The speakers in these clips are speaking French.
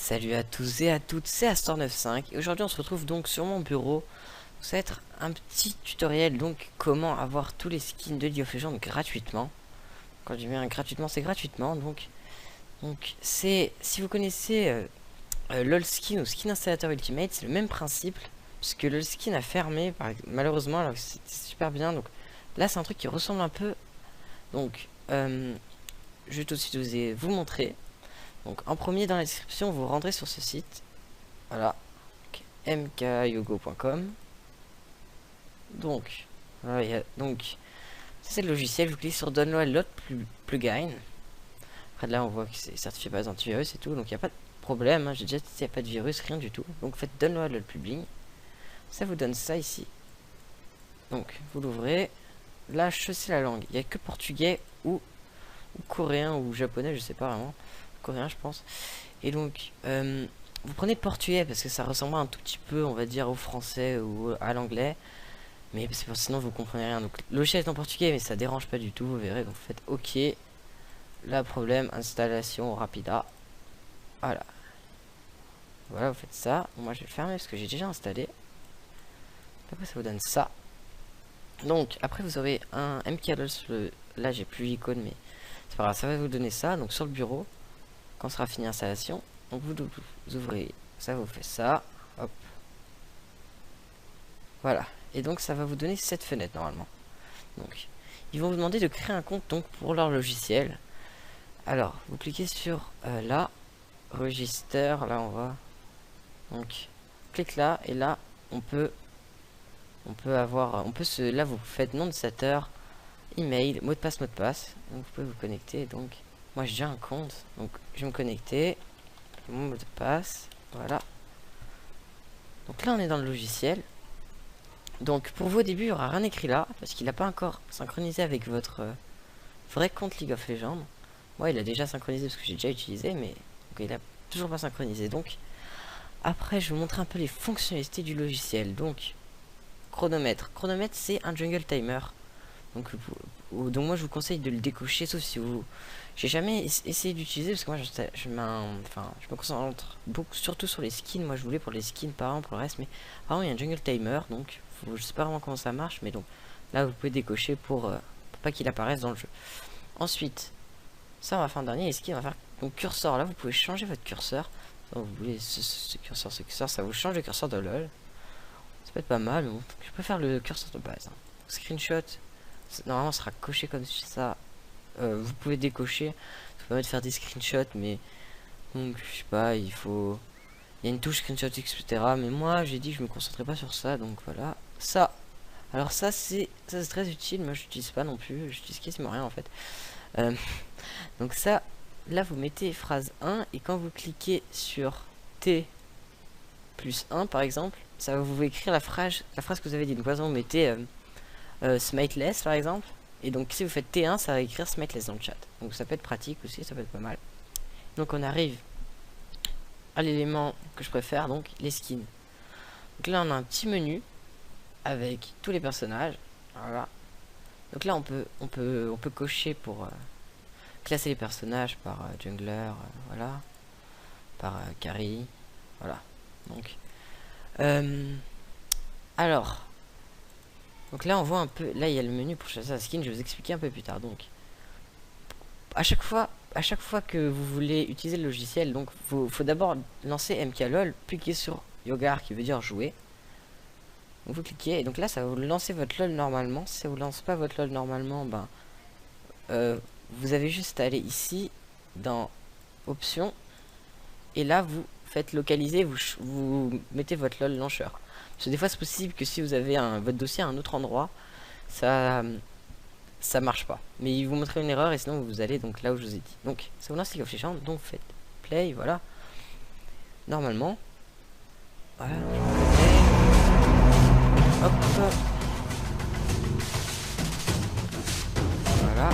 Salut à tous et à toutes, c'est Astor95 et aujourd'hui on se retrouve donc sur mon bureau. Ça va être un petit tutoriel donc comment avoir tous les skins de League of Legends gratuitement. Quand je dis bien gratuitement, c'est gratuitement donc c'est si vous connaissez LOLskin ou Skin Installateur Ultimate, c'est le même principe puisque LOLskin a fermé malheureusement alors que c'était super bien. Donc là c'est un truc qui ressemble un peu. Donc je vais tout de suite vous montrer. Donc en premier dans la description vous rendrez sur ce site, voilà, mkyogo.com. Donc voilà, donc c'est le logiciel, vous cliquez sur download lot plugin. Après de là on voit que c'est certifié par les antivirus et tout, donc il n'y a pas de problème, hein. J'ai déjà testé, il n'y a pas de virus, rien du tout. Donc faites download lot plugin, ça vous donne ça ici. Donc vous l'ouvrez, là je sais la langue, il n'y a que portugais ou coréen ou japonais, je sais pas vraiment, coréen je pense. Et donc vous prenez portugais parce que ça ressemble un tout petit peu on va dire au français ou à l'anglais, mais c'est parce que sinon vous comprenez rien. Donc le logiciel est en portugais mais ça dérange pas du tout, vous verrez. Donc vous faites ok, là problème, installation rapida, voilà, vous faites ça. Moi je vais le fermer parce que j'ai déjà installé. Après ça vous donne ça. Donc après vous aurez un MKLOL sur le... là j'ai plus l'icône mais c'est pas grave, ça va vous donner ça. Donc sur le bureau quand sera fini l'installation, donc vous ouvrez ça, vous fait ça, hop, voilà, et donc ça va vous donner cette fenêtre normalement. Donc ils vont vous demander de créer un compte donc pour leur logiciel. Alors vous cliquez sur là, register, là on va, donc clique là et là on peut avoir, là vous faites nom d'utilisateur, email, mot de passe, donc vous pouvez vous connecter. Donc moi j'ai déjà un compte, donc je vais me connecter, mon mot de passe, voilà. Donc là on est dans le logiciel. Donc pour vous au début il n'y aura rien écrit là parce qu'il n'a pas encore synchronisé avec votre vrai compte League of Legends. Moi il a déjà synchronisé parce que j'ai déjà utilisé, mais donc, il a toujours pas synchronisé. Donc après je vais vous montrer un peu les fonctionnalités du logiciel. Donc chronomètre c'est un jungle timer. Donc moi je vous conseille de le décocher, sauf si vous... J'ai jamais essayé d'utiliser parce que moi je me concentre beaucoup surtout sur les skins. Moi je voulais pour les skins par exemple, pour le reste, mais apparemment il y a un jungle timer, donc je sais pas vraiment comment ça marche, mais donc là vous pouvez décocher pour pas qu'il apparaisse dans le jeu. Ensuite ça on va faire un dernier, les skins on va faire donc curseur. Là vous pouvez changer votre curseur. Donc, vous voulez ce curseur, ça vous change le curseur de LOL, ça peut être pas mal. Bon, je préfère le curseur de base, hein. Screenshot normalement sera coché comme ça. Vous pouvez décocher, ça permet de faire des screenshots, mais donc je sais pas, il y a une touche screenshot etc, mais moi j'ai dit que je me concentrais pas sur ça, donc voilà. Ça, alors ça c'est très utile, moi je l'utilise pas non plus, j'utilise quasiment rien en fait. Donc ça, là vous mettez phrase 1 et quand vous cliquez sur T plus 1 par exemple, ça va vous écrire la phrase que vous avez dit. Donc par exemple vous mettez smiteless par exemple, et donc si vous faites T1 ça va écrire smiteless dans le chat, donc ça peut être pratique aussi, ça peut être pas mal. Donc on arrive à l'élément que je préfère, donc les skins. Donc là on a un petit menu avec tous les personnages, voilà. Donc là on peut cocher pour classer les personnages par jungler, voilà, par carry, voilà. Donc alors donc là on voit un peu, là il y a le menu pour choisir la skin, je vais vous expliquer un peu plus tard. Donc à chaque fois que vous voulez utiliser le logiciel, donc faut d'abord lancer MKLOL, puis cliquer sur Yogar qui veut dire jouer. Donc vous cliquez et donc là ça va vous lancer votre LOL normalement. Si ça vous lance pas votre LOL normalement, ben vous avez juste à aller ici dans options et là vous faites localiser, vous mettez votre LOL launcher. Parce que des fois c'est possible que si vous avez votre dossier à un autre endroit, ça marche pas. Mais il vous montrer une erreur et sinon vous allez donc là où je vous ai dit. Donc ça vous lance League of Legends, donc faites play, voilà. Normalement. Voilà. Hop. Voilà.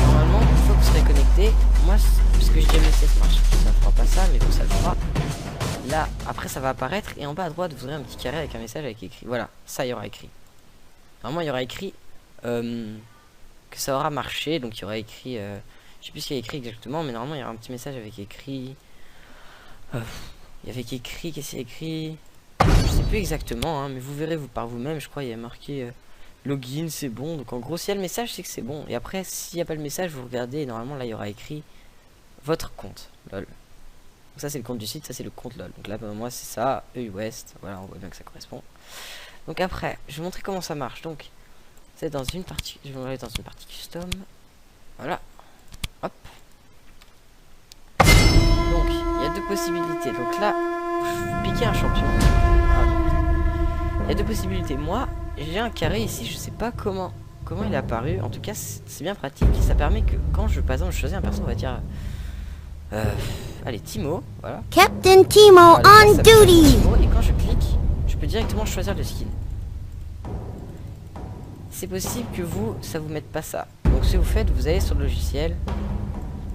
Normalement, une fois que vous serez connecté, moi, parce que j'ai jamais essayé, ça marche, ça fera pas ça, mais bon, ça le fera. Là, après, ça va apparaître et en bas à droite, vous aurez un petit carré avec un message avec écrit. Voilà, ça, il y aura écrit. Normalement, il y aura écrit que ça aura marché, donc il y aura écrit. Je sais plus ce qu'il y a écrit exactement, mais normalement il y a un petit message avec écrit. Il y avait écrit, qu'est-ce qu'il y a écrit? Je sais plus exactement, hein, mais vous verrez vous par vous-même. Je crois il y a marqué login, c'est bon. Donc en gros, s'il y a le message, c'est que c'est bon. Et après, s'il n'y a pas le message, vous regardez. Et normalement, là, il y aura écrit votre compte. Lol. Donc ça, c'est le compte du site, ça, c'est le compte LOL. Donc là, moi, c'est ça. West. Voilà, on voit bien que ça correspond. Donc après, je vais vous montrer comment ça marche. Donc, c'est dans une partie. Je vais vous aller dans une partie custom. Voilà. Hop. Donc, il y a deux possibilités. Donc là, vous piquez un champion. Voilà. Il y a deux possibilités. Moi, j'ai un carré ici, je sais pas comment il est apparu. En tout cas, c'est bien pratique. Ça permet que quand je, par exemple, je choisis un perso, on va dire, allez, Timo, voilà. Captain Timo Voilà, on duty. Timo, et quand je clique, je peux directement choisir le skin. C'est possible que vous, ça vous mette pas ça. Donc, ce que vous faites, vous allez sur le logiciel.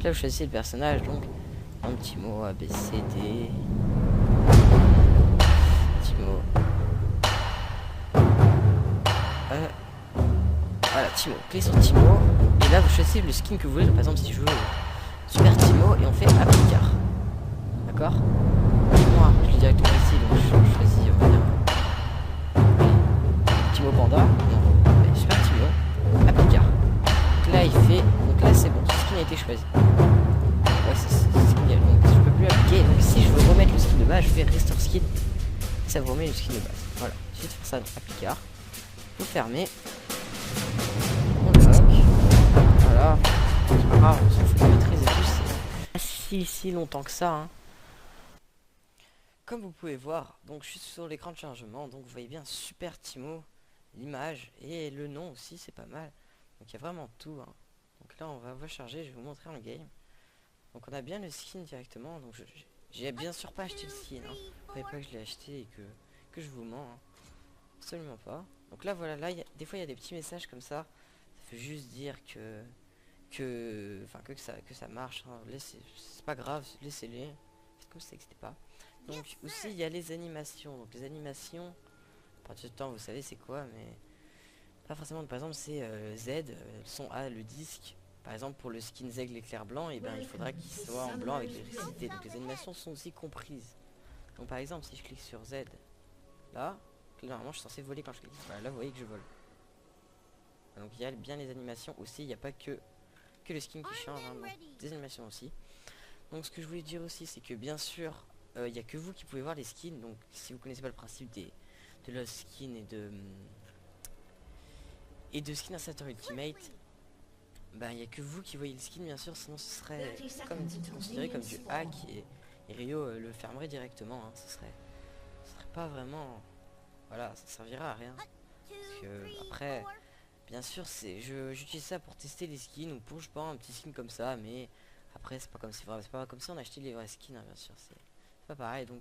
Là, vous choisissez le personnage, donc un Timo, A, B, C, D. Timo. Voilà, Timo. Cliquez sur Timo. Et là, vous choisissez le skin que vous voulez. Par exemple, si je veux Super Timo, et on fait applicard. D'accord? Moi, je l'ai directement ici, donc je choisis, on va dire, Timo Panda. Non, mais Super Timo. Applicard. Donc là, il fait. Donc là, c'est bon. Ce skin a été choisi. Ouais, c'est génial. Donc, je peux plus appliquer. Donc, si je veux remettre le skin de base, je fais Restore Skin. Et ça vous remet le skin de base. Voilà. Ensuite, de faire ça, applicard. Vous fermez. On bloque. Voilà. C'est pas grave, on s'en fout de maîtriser tout. C'est si longtemps que ça. Hein. Comme vous pouvez voir, donc je suis sur l'écran de chargement. Donc vous voyez bien Super Timo, l'image et le nom aussi, c'est pas mal. Donc il y a vraiment tout. Hein. Donc là, on va recharger. Je vais vous montrer en game. Donc on a bien le skin directement. Donc j'ai bien sûr pas acheté le skin. Hein. Vous croyez pas que je l'ai acheté et que je vous mens. Hein. Absolument pas. Donc là voilà, là des fois il y a des petits messages comme ça. Ça veut juste dire que ça marche. Hein. C'est pas grave, laissez-les. C'est comme ça que c'était pas. Donc aussi il y a les animations. Donc les animations, à partir du temps vous savez c'est quoi, mais pas forcément. Par exemple c'est Z, le son A, le disque. Par exemple pour le skin Zeg l'éclair blanc, et ben il faudra qu'il soit en blanc avec l'électricité. Donc les animations sont aussi comprises. Donc par exemple si je clique sur Z, là normalement je suis censé voler quand je clique. Voilà, là vous voyez que je vole. Donc il y a bien les animations aussi, il n'y a pas que le skin qui change, hein, des animations aussi. Donc ce que je voulais dire aussi c'est que bien sûr il n'y a que vous qui pouvez voir les skins. Donc si vous connaissez pas le principe de Lost Skin et de Skin Insertor Ultimate, bah il n'y a que vous qui voyez le skin bien sûr, sinon ce serait considéré comme du hack et Rio le fermerait directement. Hein, ce serait pas vraiment, voilà, ça servira à rien. Parce que après, bien sûr, j'utilise ça pour tester les skins ou pour je pense un petit skin comme ça, mais après c'est pas comme si on achetait les vrais skins, hein, bien sûr, c'est pas pareil. Donc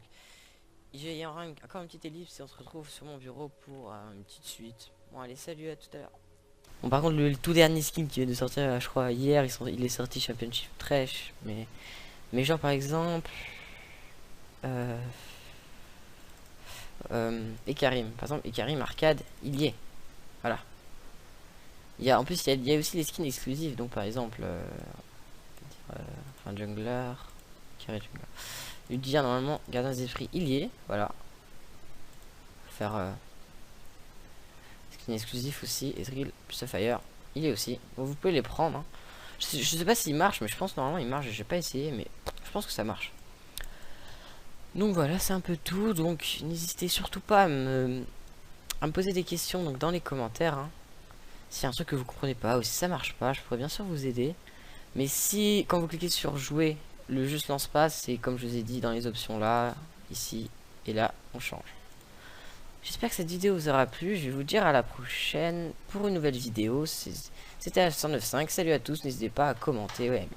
il y aura encore une petite ellipse et on se retrouve sur mon bureau pour une petite suite. Bon allez, salut, à tout à l'heure. Bon par contre le tout dernier skin qui vient de sortir, je crois hier, il est sorti Championship Trash, mais genre par exemple Ekarim, par exemple Ekarim Arcade, il y est. Voilà. En plus il y a aussi les skins exclusifs, donc par exemple un jungler, carré jungler. Lui dire normalement gardien des esprits, il y est, voilà. Faire skin exclusif aussi, Ezreal plus Fire, il est aussi. Bon, vous pouvez les prendre. Hein. Je sais pas s'il marche, mais je pense normalement il marche. J'ai pas essayé, mais je pense que ça marche. Donc voilà, c'est un peu tout. Donc n'hésitez surtout pas à me poser des questions donc dans les commentaires. Hein. S'il y a un truc que vous comprenez pas ou si ça marche pas, je pourrais bien sûr vous aider. Mais si quand vous cliquez sur jouer, le jeu se lance pas, c'est comme je vous ai dit dans les options là, ici et là, on change. J'espère que cette vidéo vous aura plu. Je vais vous dire à la prochaine pour une nouvelle vidéo. C'était H1095. Salut à tous, n'hésitez pas à commenter. Ouais.